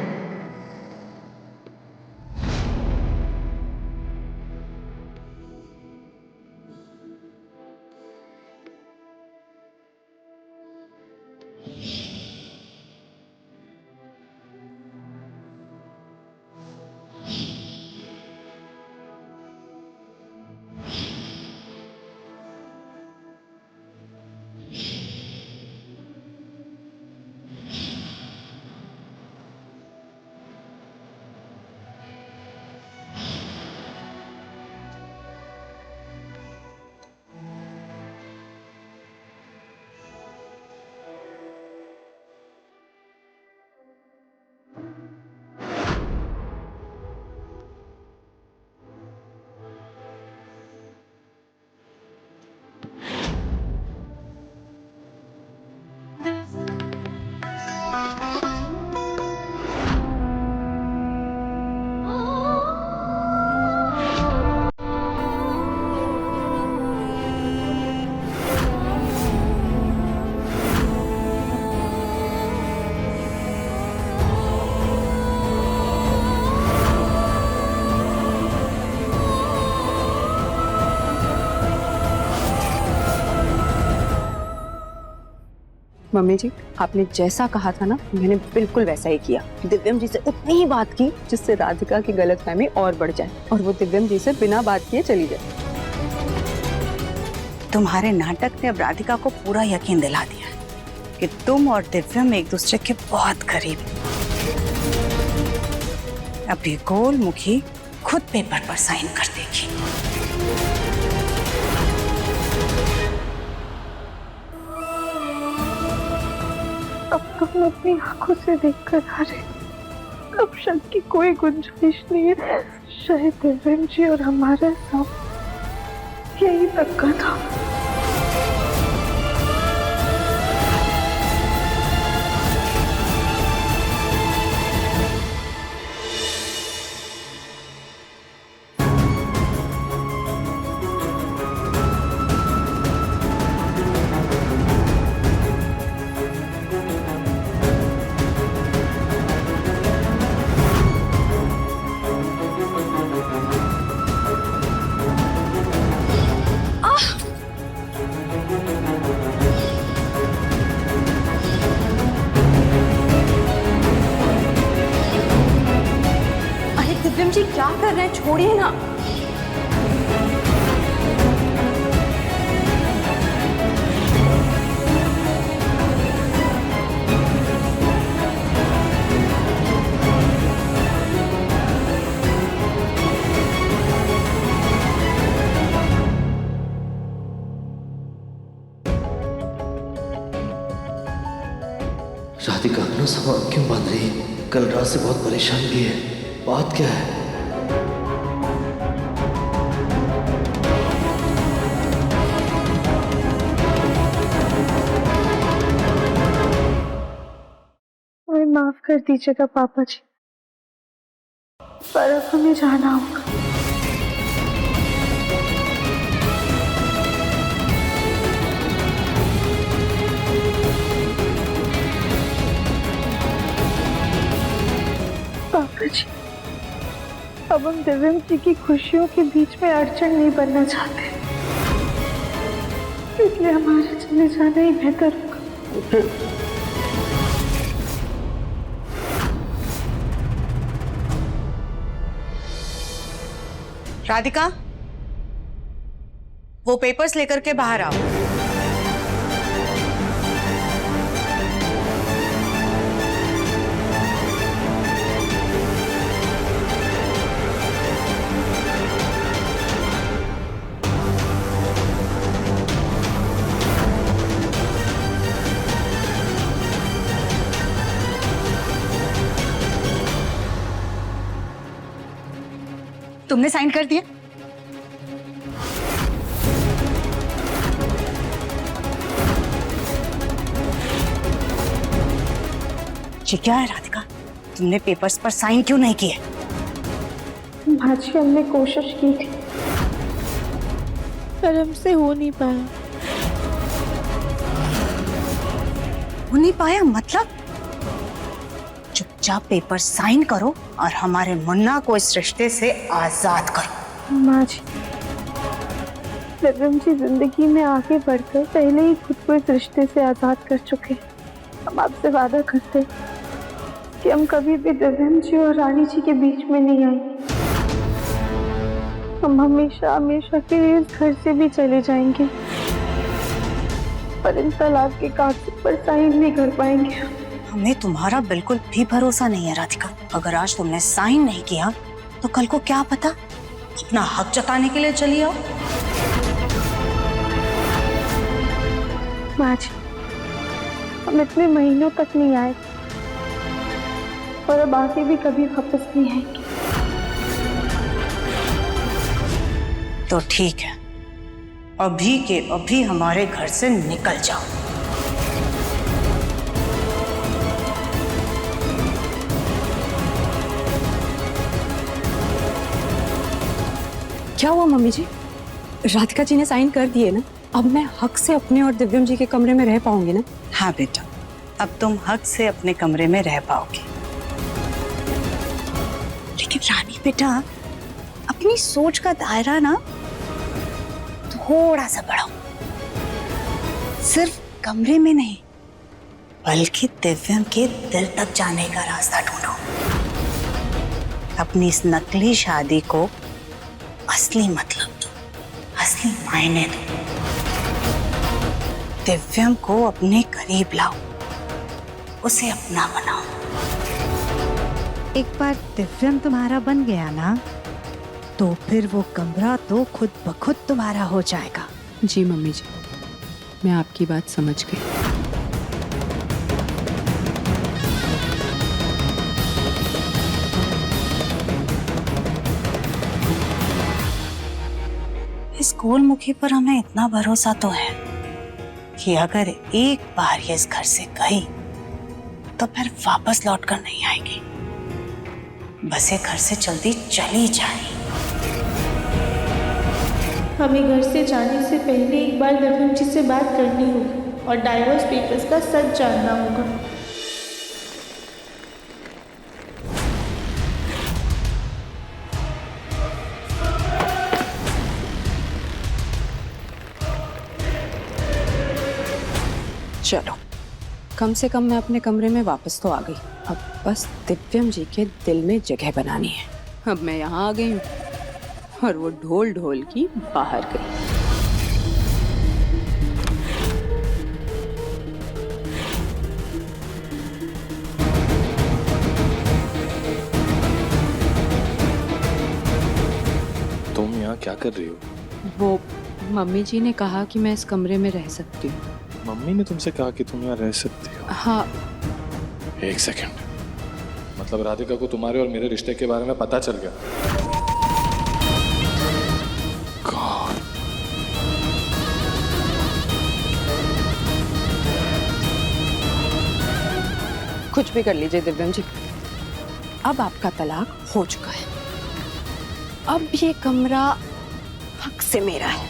S2: मम्मी जी, आपने जैसा कहा था ना, मैंने बिल्कुल वैसा ही किया। दिव्यम जी से उतनी ही बात की जिससे राधिका की गलतफहमी और बढ़ जाए और वो दिव्यम जी से बिना बात किए चली जाए।
S6: तुम्हारे नाटक ने अब राधिका को पूरा यकीन दिला दिया है कि तुम और दिव्यम एक दूसरे के बहुत करीब। अब ये गोलमुखी खुद पेपर पर साइन कर देगी।
S4: अब तुम अपनी आंखों से देखकर आ रहे, अब शक की कोई गुंजाइश नहीं है। शायद दिव्यम जी और हमारा साथ यही धक्का था।
S2: दिव्यम जी क्या कर रहे हैं? छोड़िए ना।
S8: राधिका अपना सामान क्यों बांध रही है? कल रात से बहुत परेशान भी है, बात क्या है?
S4: हमें माफ कर दीजिएगा पापा जी, पर अब हमें जाना होगा। पापा जी, अब हम दिव्यम जी की खुशियों के बीच में अड़चन नहीं बनना चाहते, इसलिए हमारा चले जाना ही बेहतर होगा।
S6: राधिका, वो पेपर्स लेकर के बाहर आओ। तुमने साइन कर दिया? ये क्या है राधिका, तुमने पेपर्स पर साइन क्यों नहीं किए?
S4: भाजी हमने कोशिश की थी
S9: पर हमसे हो नहीं पाया।
S6: हो नहीं पाया मतलब? चुपचाप पेपर साइन करो और हमारे मुन्ना को इस रिश्ते से आजाद करो।
S4: माँ जी, दिव्यम जी जिंदगी में आगे बढ़कर पहले ही खुद को इस रिश्ते से आजाद कर चुके हैं। हम आपसे वादा करते हैं कि हम कभी भी दिव्यम जी और रानी जी के बीच में नहीं आएंगे। हम हमेशा हमेशा के लिए इस घर से भी चले जाएंगे, पर इन तलाक के कागज पर साइन नहीं कर पाएंगे।
S6: हमें तुम्हारा बिल्कुल भी भरोसा नहीं है राधिका। अगर आज तुमने साइन नहीं किया तो कल को क्या पता अपना हक जताने के लिए चली आओ।
S4: माँ जी, हम इतने महीनों तक नहीं आए और अब आगे भी कभी वापस नहीं आएंगे।
S6: तो ठीक है, अभी के अभी हमारे घर से निकल जाओ।
S2: क्या हुआ मम्मी जी? राधिका जी ने साइन कर दिए ना? अब मैं हक से अपने और दिव्यम जी के कमरे में रह पाऊंगी ना?
S6: हाँ बेटा, अब तुम हक से अपने कमरे में रह पाओगे। लेकिन रानी बेटा, अपनी सोच का दायरा ना थोड़ा सा बढ़ाओ। सिर्फ कमरे में नहीं, बल्कि दिव्यम के दिल तक जाने का रास्ता ढूंढो। अपनी इस नकली शादी को असली मतलब दो, असली मायने दो। दिव्यम को अपने करीब लाओ, उसे अपना बनाओ।
S3: एक बार दिव्यम तुम्हारा बन गया ना, तो फिर वो कमरा तो खुद ब खुद तुम्हारा हो जाएगा।
S2: जी मम्मी जी, मैं आपकी बात समझ गई।
S6: इस गोलमुखी पर हमें इतना भरोसा तो है कि अगर एक बार ये इस घर से गई तो फिर वापस लौटकर नहीं आएगी। बस ये घर से जल्दी चली जाए।
S9: हमें घर से जाने से पहले एक बार दिव्यम जी से बात करनी होगी और डाइवोर्स पेपर्स का सच जानना होगा।
S2: चलो, कम से कम मैं अपने कमरे में वापस तो आ गई। अब बस दिव्यम जी के दिल में जगह बनानी है। अब मैं यहाँ आ गई हूँ और वो ढोल ढोल की बाहर गई।
S5: तुम यहाँ क्या कर रही हो?
S2: वो मम्मी जी ने कहा कि मैं इस कमरे में रह सकती हूँ।
S5: मम्मी ने तुमसे कहा कि तुम यहाँ रह सकती हो?
S2: हाँ।
S5: एक सेकंड, मतलब राधिका को तुम्हारे और मेरे रिश्ते के बारे में पता चल गया? God.
S2: कुछ भी कर लीजिए दिव्यम जी, अब आपका तलाक हो चुका है। अब ये कमरा हक से मेरा है।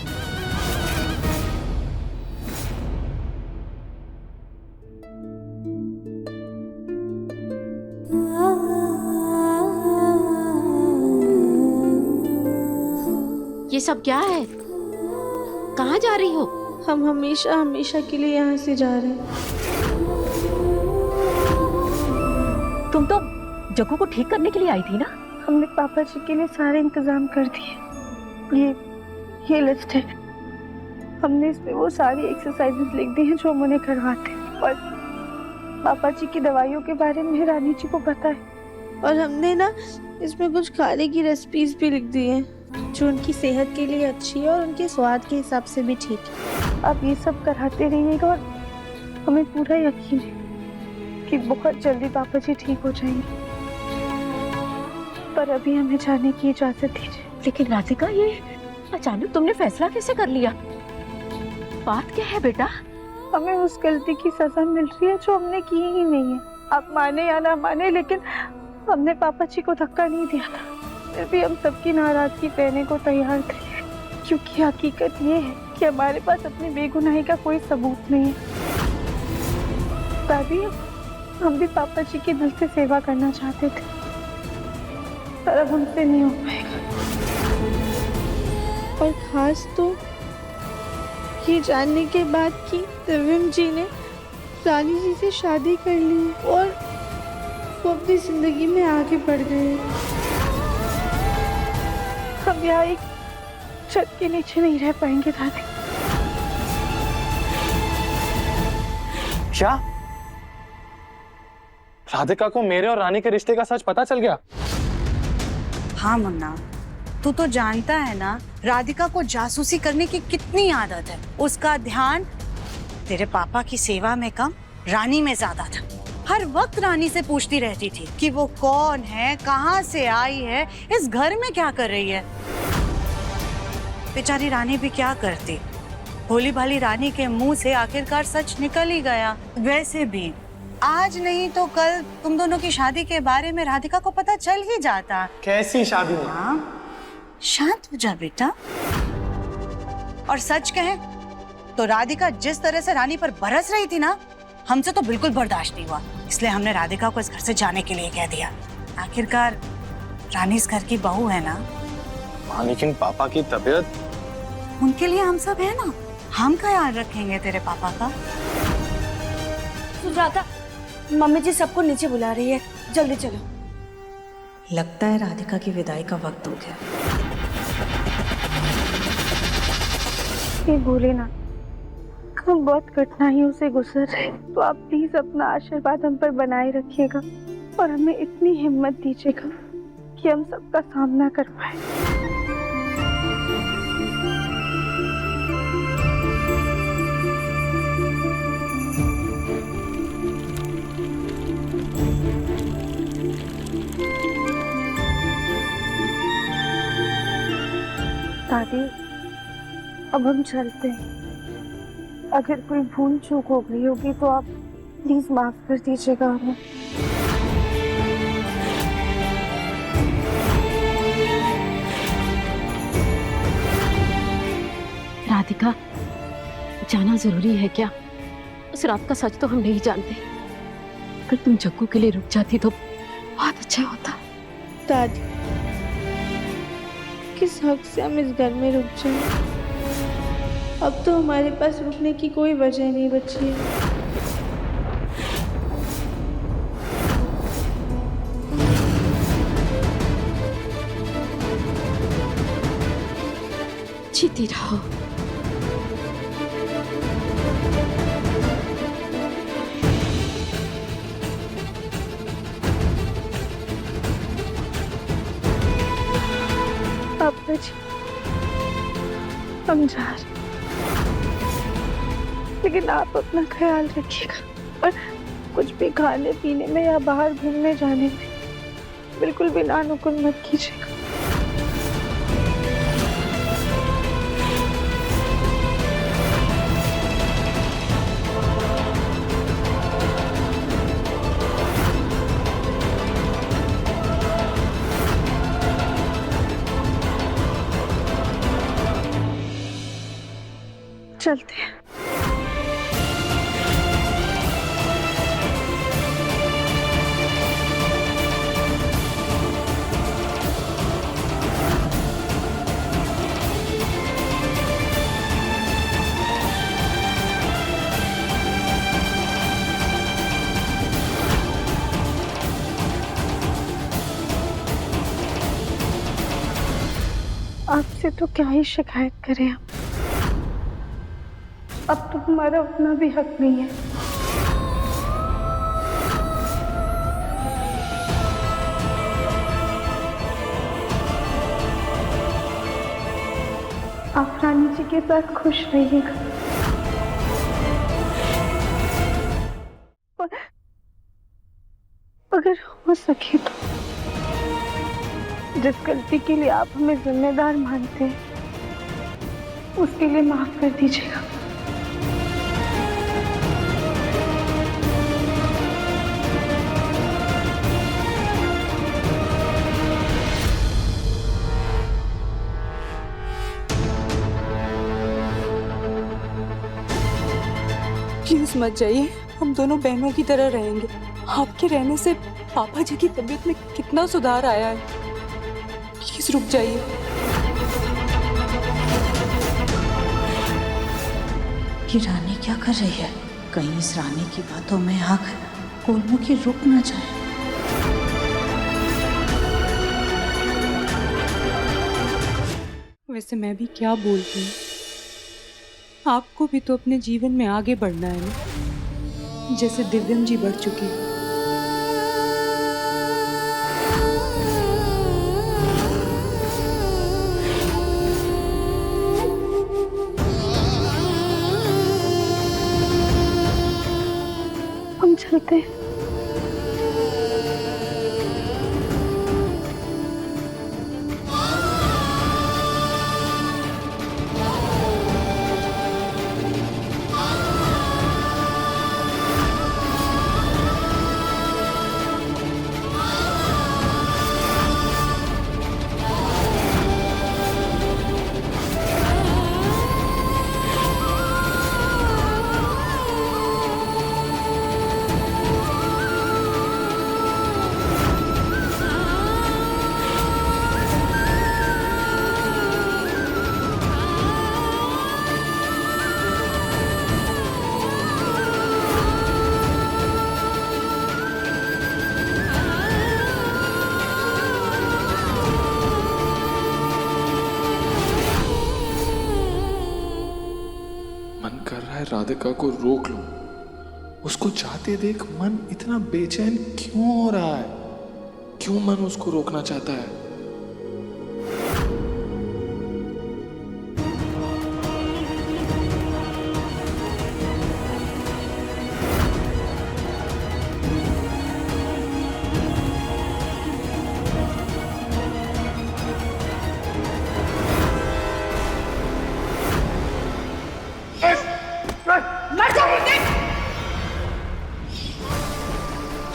S7: ये सब क्या है? कहाँ जा रही हो?
S9: हम हमेशा हमेशा के लिए यहाँ से जा रहे हैं।
S7: तुम तो जग्गू को ठीक करने के लिए आई थी ना?
S4: हमने पापा जी के लिए सारे इंतजाम कर दिए। ये लिस्ट है। हमने इसमें वो सारी एक्सरसाइजेस लिख दी हैं जो हम उन्हें करवाते हैं, और पापा जी की दवाइयों के बारे में रानी जी को पता है।
S9: और हमने ना इसमें कुछ खाने की रेसिपीज भी लिख दी हैं जो उनकी सेहत के लिए अच्छी है और उनके स्वाद के हिसाब से भी ठीक है।
S4: आप ये सब कराते रहिएगा और हमें पूरा यकीन है कि बहुत जल्दी पापा जी ठीक हो जाएंगे। पर अभी हमें जाने की इजाजत दीजिए।
S7: लेकिन राधिका, ये अचानक तुमने फैसला कैसे कर लिया? बात क्या है बेटा?
S4: हमें उस गलती की सजा मिल रही है जो हमने की ही नहीं है। आप माने या ना माने, लेकिन हमने पापा जी को धक्का नहीं दिया था। फिर भी हम सबकी नाराजगी सहने को तैयार थे, क्योंकि हकीकत ये है कि हमारे पास अपनी बेगुनाही का कोई सबूत नहीं है। दादी, हम भी पापा जी की दिल से सेवा करना चाहते थे, पर अब हमसे नहीं हो पाएगा।
S9: और खास तो ये जानने के बाद कि दिव्यम जी ने रानी जी से शादी कर ली है और वो अपनी जिंदगी में आगे बढ़ गए हैं।
S4: हम यहाँ एक छत के नीचे नहीं रह पाएंगे दादी।
S5: क्या राधिका को मेरे और रानी के रिश्ते का सच पता चल गया?
S6: हाँ मुन्ना, तू तो जानता है ना राधिका को जासूसी करने की कितनी आदत है। उसका ध्यान तेरे पापा की सेवा में कम, रानी में ज्यादा था। हर वक्त रानी से पूछती रहती थी कि वो कौन है, कहाँ से आई है, इस घर में क्या कर रही है। बेचारी रानी भी क्या करती, भोली भाली रानी के मुंह से आखिरकार सच निकल ही गया। वैसे भी आज नहीं तो कल तुम दोनों की शादी के बारे में राधिका को पता चल ही जाता।
S5: कैसी शादी?
S6: हाँ, शांत हो जा बेटा। और सच कहें तो राधिका जिस तरह से रानी पर बरस रही थी ना, हमसे तो बिल्कुल बर्दाश्त नहीं हुआ। इसलिए हमने राधिका को इस घर से जाने के लिए कह दिया। आखिरकार रानी इस घर की बहू है ना।
S5: हाँ, लेकिन पापा की तबीयत?
S6: उनके लिए हम सब है ना, हम ख्याल रखेंगे तेरे पापा का।
S1: सुजाता, मम्मी जी सबको नीचे बुला रही है, जल्दी चलो।
S6: लगता है राधिका की विदाई का वक्त हो गया।
S4: ये भूले ना, हम बहुत कठिनाइयों से गुजर रहे हैं, तो आप प्लीज अपना आशीर्वाद हम पर बनाए रखिएगा और हमें इतनी हिम्मत दीजिएगा कि हम सबका सामना कर पाए। दादी, अब हम चलते हैं। अगर कोई भूल चूक हो गई होगी तो आप प्लीज माफ कर दीजिएगा हमें।
S7: राधिका, जाना जरूरी है क्या? उस रात का सच तो हम नहीं जानते। अगर तुम जग्गू के लिए रुक जाती तो बहुत अच्छा होता।
S9: दादी, किस हक से हम इस घर में रुक जाएं? अब तो हमारे पास रुकने की कोई वजह नहीं बची है।
S7: जीती रहो।
S4: पापा जी, हम जा रहे हैं, लेकिन आप अपना ख्याल रखिएगा और कुछ भी खाने पीने में या बाहर घूमने जाने में बिल्कुल भी नानुकुल मत कीजिएगा। चलते हैं। आपसे तो क्या ही शिकायत करें हम, अब तो हमारा उतना भी हक नहीं है। आप रानी जी के साथ खुश रहिएगा और अगर हो सके तो जिस गलती के लिए आप हमें जिम्मेदार मानते हैं उसके लिए माफ कर दीजिएगा।
S2: प्लीज मत जाइए, हम दोनों बहनों की तरह रहेंगे। आपके रहने से पापा जी की तबीयत में कितना सुधार आया है। प्लीज रुक जाइए।
S3: ये रानी क्या कर रही है? कहीं इस रानी की बातों में आकर कोलमुखी रुक ना जाए।
S2: वैसे मैं भी क्या बोलती हूँ, आपको भी तो अपने जीवन में आगे बढ़ना है ना, जैसे दिव्यम जी बढ़ चुकी है।
S4: हम चलते हैं।
S10: मन कर रहा है राधिका को रोक लूं, उसको जाते देख मन इतना बेचैन क्यों हो रहा है? क्यों मन उसको रोकना चाहता है?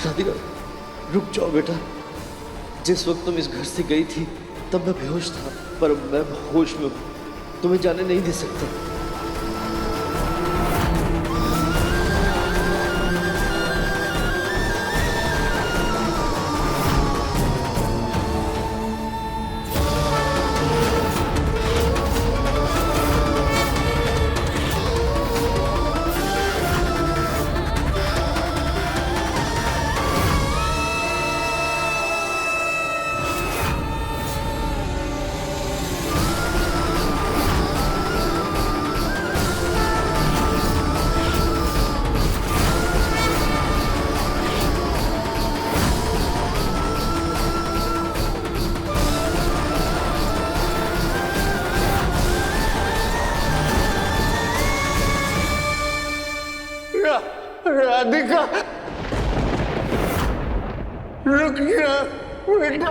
S8: राधिका रुक जाओ बेटा। जिस वक्त तुम इस घर से गई थी तब मैं बेहोश था, पर अब मैं होश में हूं, तुम्हें जाने नहीं दे सकता।
S10: राधिका रुक जा बेटा।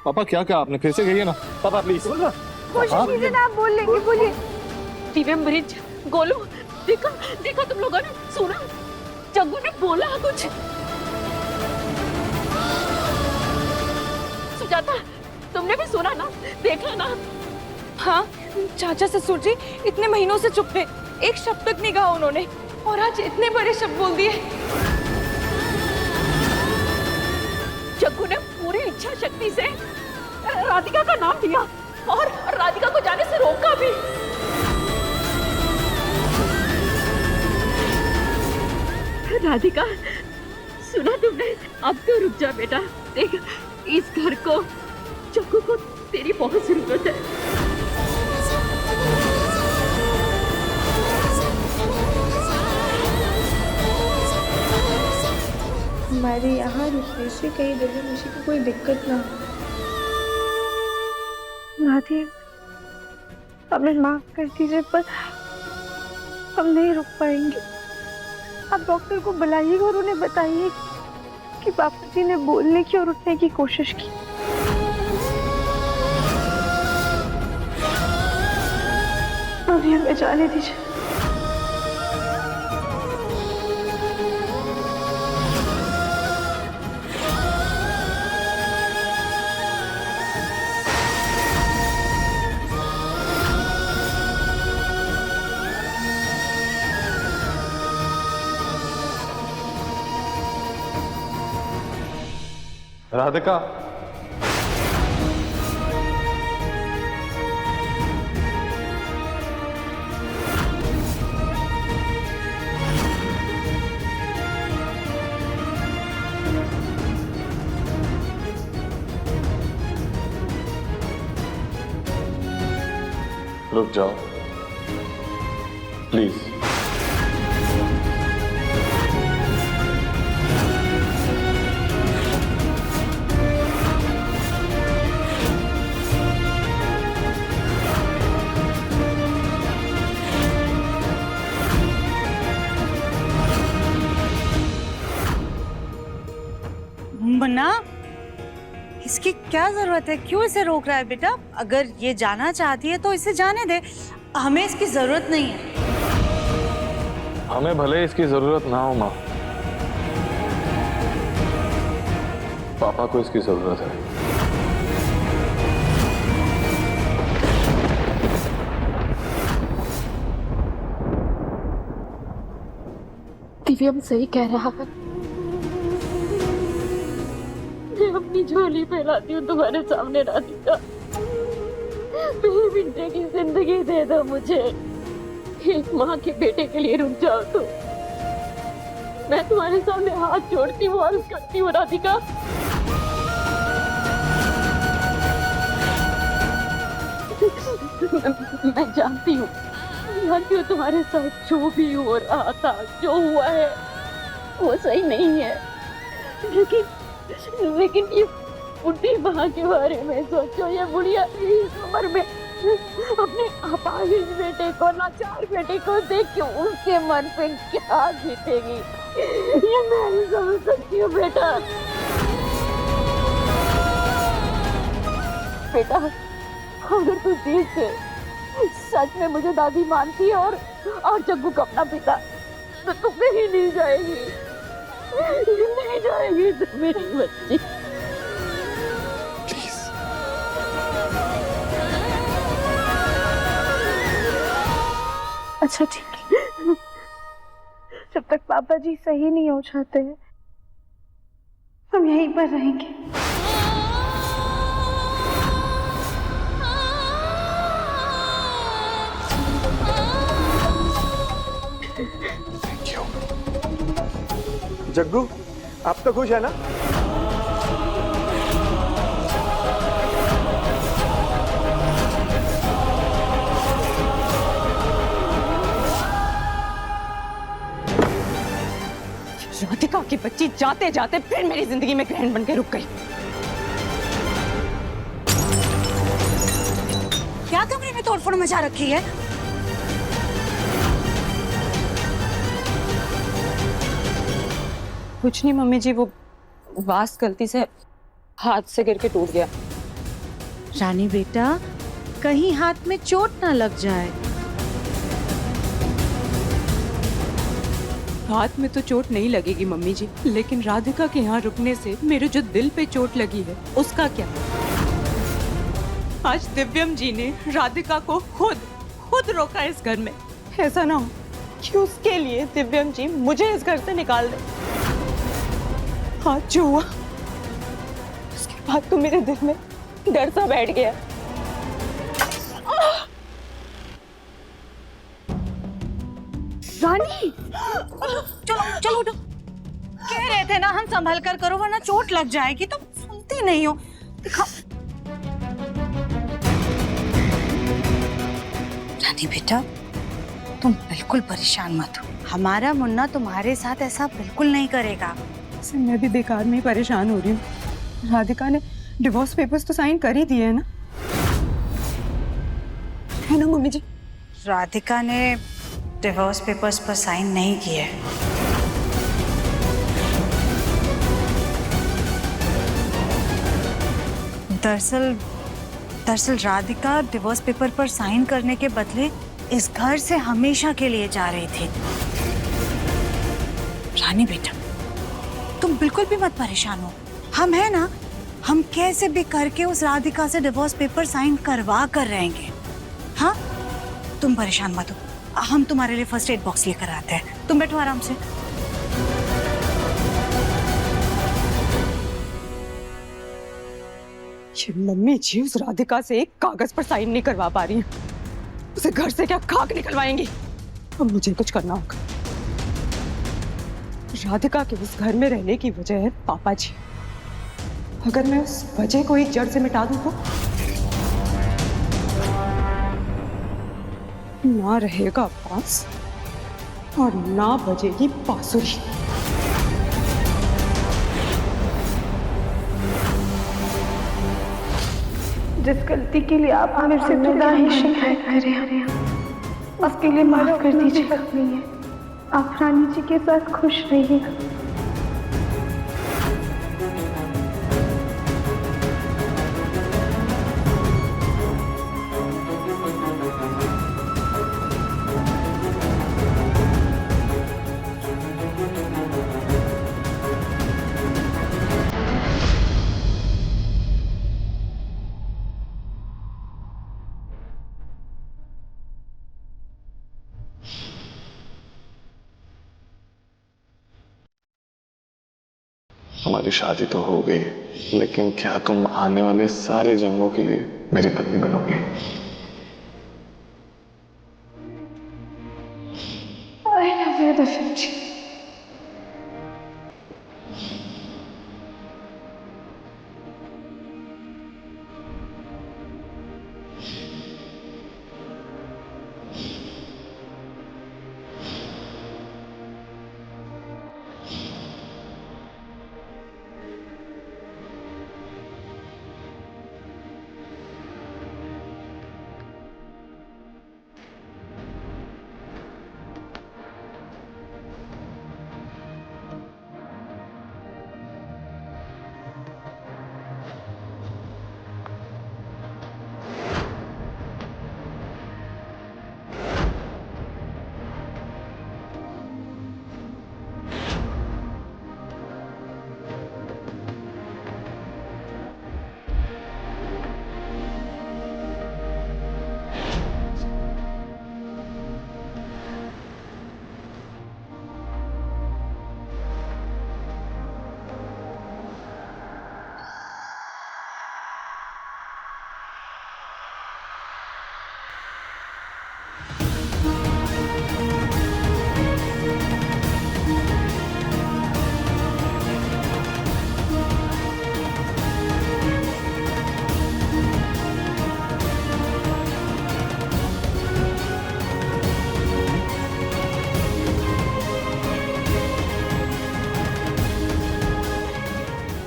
S5: पापा क्या कहा आपने? फिर से कहिए ना पापा प्लीज।
S4: कोशिश कीजिए ना, आप बोल लेंगे, बोलिए।
S7: दिव्यम ब्रिज, गोलू, देखा देखा तुम लोगों ने सुना? जग्गू ने बोला कुछ। सुजाता, तुमने भी सुना ना, देखा ना?
S9: हाँ, चाचा ससुर जी इतने महीनों से चुप थे, एक शब्द तक नहीं कहा उन्होंने, और आज इतने बड़े शब्द बोल दिए।
S7: जग्गू ने इच्छा शक्ति से राधिका का नाम लिया और राधिका को जाने से रोका भी। राधिका, सुना तुमने? अब तो रुक जा बेटा। देख, इस घर को, जग्गू को तेरी बहुत जरूरत है।
S9: हमारे यहाँ रुकने से कहीं दिव्यम जी को कोई दिक्कत ना हो।
S4: नादिया, हमें माफ कर दीजिए, पर हम नहीं रुक पाएंगे। आप डॉक्टर को बुलाइएगा और उन्हें बताइए कि बापू जी ने बोलने की और उठने की कोशिश की। अभी हमें जाने दीजिए।
S5: राधिका,
S10: रुक जाओ प्लीज।
S6: मुन्ना, इसकी क्या जरूरत है? क्यों इसे रोक रहा है बेटा? अगर ये जाना चाहती है तो इसे जाने दे, हमें इसकी जरूरत नहीं है।
S10: हमें भले इसकी जरूरत ना हो माँ, पापा को इसकी जरूरत है।
S7: दिव्यम सही कह रहा है। मैं अपनी झोली फैलाती हूँ तुम्हारे सामने राधिका। 2 घंटे की जिंदगी दे दो मुझे। एक माँ के बेटे के लिए रुक जाओ तो मैं तुम्हारे सामने हाथ जोड़ती हूँ, अर्ज करती हूँ राधिका। मैं जानती हूँ तुम्हारे साथ जो भी हो रहा था, जो हुआ है वो सही नहीं है, लेकिन ये बुढ़ी माँ के बारे में सोचो। ये बुढ़िया इस उम्र में अपने अपाहिज बेटे को, लाचार बेटे को देख के उसके मन पे क्या बीतेगी, ये मैं नहीं समझ सकती हूँ बेटा। बेटा, अगर तू दिल से सच में मुझे दादी मानती है और जग्गू का अपना पिता, तो तू कहीं नहीं जाएगी, नहीं जाएगी तो मेरी बच्ची।
S4: अच्छा ठीक है, जब तक पापा जी सही नहीं हो जाते हैं हम यहीं पर रहेंगे।
S11: जग्गू, आप तो खुश है ना?
S2: राधिका की बच्ची जाते जाते फिर मेरी जिंदगी में ग्रहण बन के रुक गई।
S6: क्या कमरे में तोड़फोड़ मचा रखी है?
S2: कुछ नहीं मम्मी जी, वो वास गलती से हाथ से गिर के टूट गया।
S3: रानी बेटा, कहीं हाथ में चोट ना लग जाए।
S2: हाथ में तो चोट नहीं लगेगी मम्मी जी, लेकिन राधिका के यहाँ रुकने से मेरे जो दिल पे चोट लगी है उसका क्या? आज दिव्यम जी ने राधिका को खुद रोका इस घर में। ऐसा ना हो कि उसके लिए दिव्यम जी मुझे इस घर से निकाल दे। आज जो हुआ उसकी बाद तो मेरे दिल में डर सा बैठ गया। रानी,
S6: चलो चलो उठो। कह रहे थे ना हम संभल कर करो वरना चोट लग जाएगी, तुम सुनती नहीं हो। दिखाओ। रानी बेटा, तुम बिल्कुल परेशान मत हो, हमारा मुन्ना तुम्हारे साथ ऐसा बिल्कुल नहीं करेगा।
S2: मैं भी बेकार में परेशान हो रही हूँ। राधिका ने डिवोर्स पेपर्स तो साइन कर ही दिए है ना मम्मी जी?
S6: राधिका ने डिवोर्स पेपर्स पर साइन नहीं किए। दरअसल राधिका डिवोर्स पेपर पर साइन करने के बदले इस घर से हमेशा के लिए जा रही थी। रानी बेटा, तुम बिल्कुल भी मत परेशान हो, हम है ना, हम कैसे भी करके उस राधिका से डिवोर्स पेपर साइन करवा कर रहेंगे। हाँ, तुम परेशान मत हो, हम तुम्हारे लिए फर्स्ट एड बॉक्स लेकर आते हैं, तुम बैठो आराम से।
S2: ये मम्मी जी उस राधिका से एक कागज पर साइन नहीं करवा पा रही हैं, उसे घर से क्या खाक निकलवाएंगी। अब मुझे कुछ करना होगा। राधिका के उस घर में रहने की वजह है पापा जी। अगर मैं उस वजह को ही जड़ से मिटा दूं तो ना रहेगा पास और ना बजेगी बांसुरी।
S4: जिस गलती के लिए आप मेरे से जुदा ही शिकायत करें, उसके लिए माफ कर दीजिएगा। आप रानी जी के साथ खुश रहिएगा।
S10: हमारी शादी तो हो गई, लेकिन क्या तुम आने वाले सारे जंगों के लिए मेरी पत्नी बनोगी?
S4: I love you, देवम जी।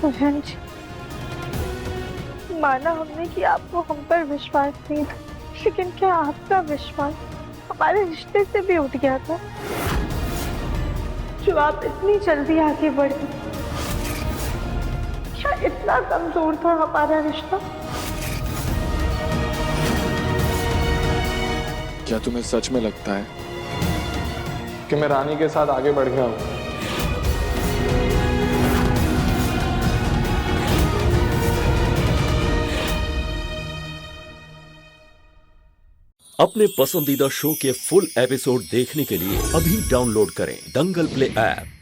S4: बहन जी, माना हमने कि आपको हम पर विश्वास नहीं था, लेकिन क्या आपका विश्वास हमारे रिश्ते से भी उठ गया था? जो आप इतनी जल्दी आगे बढ़ गई, क्या इतना कमजोर था हमारा रिश्ता?
S10: क्या तुम्हें सच में लगता है कि मैं रानी के साथ आगे बढ़ गया हूं?
S12: अपने पसंदीदा शो के फुल एपिसोड देखने के लिए अभी डाउनलोड करें दंगल प्ले ऐप।